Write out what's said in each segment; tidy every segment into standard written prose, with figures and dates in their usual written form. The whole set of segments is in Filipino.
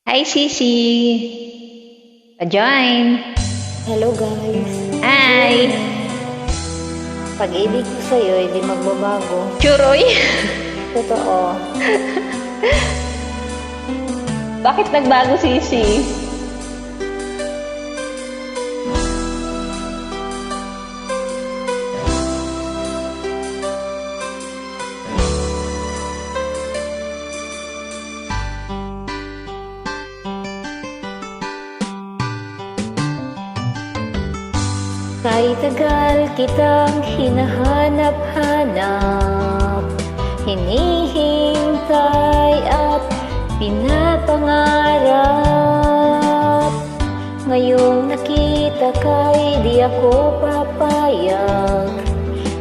Hi, Sisi. Pa-join. Hello guys. Hi. Pag-ibig ko sa'yo, hindi magbabago. Churoy. Totoo. Bakit nagbago, Sisi? Kahit tagal kitang hinahanap-hanap, hinihintay at pinapangarap. Ngayong nakita ka'y di ako papayag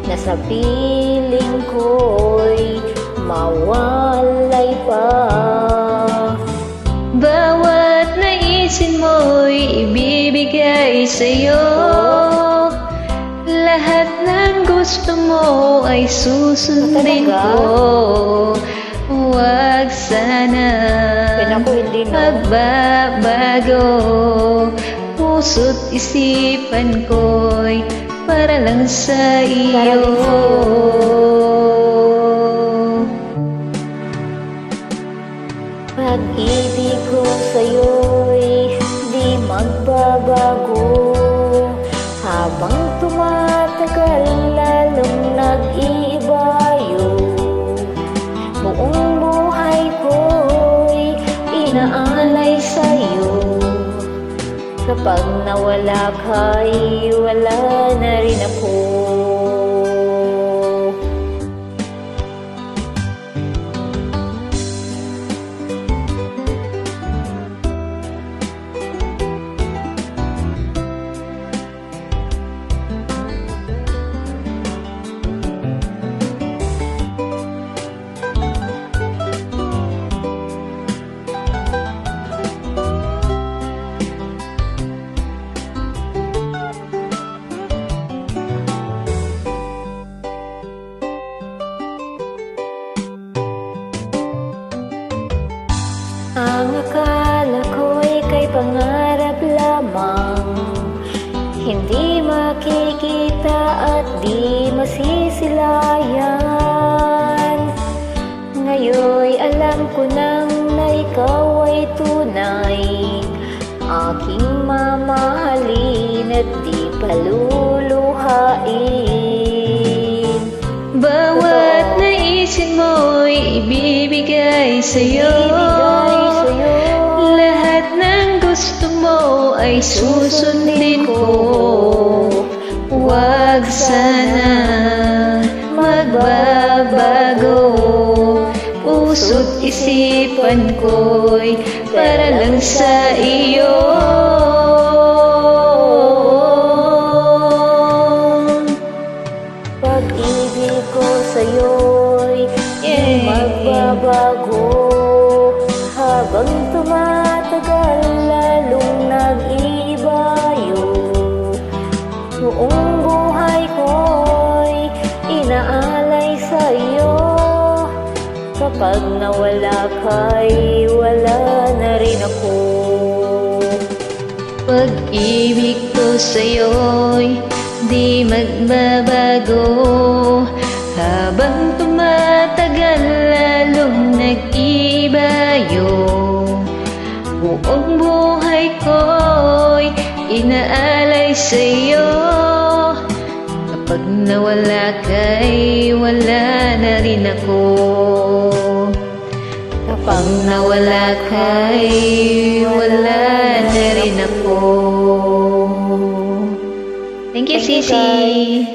na sa piling ko'y mawalay pa. Bawat naisin mo'y ibibigay sa'yo. Lahat ng gusto mo ay susundin ko. Huwag sana magbabago. Puso't isipan ko'y para lang sa iyo. Pag-ibig ko sa'yo'y di magbabago. Habang tumatagal lalong nag-iibayo. Buong buhay ko'y inaalay sa'yo. Kapag nawala ka'y wala na rin ako. Ang akala ko'y kay pangarap lamang, hindi makikita at di masisilayan. Ngayon'y alam ko nang na ikaw ay tunay, aking mamahalin at di paluluhain. Bawat naisin mo'y ibibigay sa'yo. Lahat ng gusto mo ay susundin ko. Huwag sana magbabago. Puso't isipan ko'y para lang sa iyo. Pag-ibig ko sa'yo'y di magbabago. Habang tumatagal lalong nag-iibayo. Buong buhay ko'y inaalay sa'yo. Kapag nawala ka'y wala na rin ako. Pag-ibig ko sa'yo'y di magbabago. Habang tumatagal lalong nag-ibayo. Buong buhay ko'y inaalay sa'yo. Kapag nawala ka'y wala na rin ako. Kapag nawala ka'y wala na rin ako. Thank you, Sisi.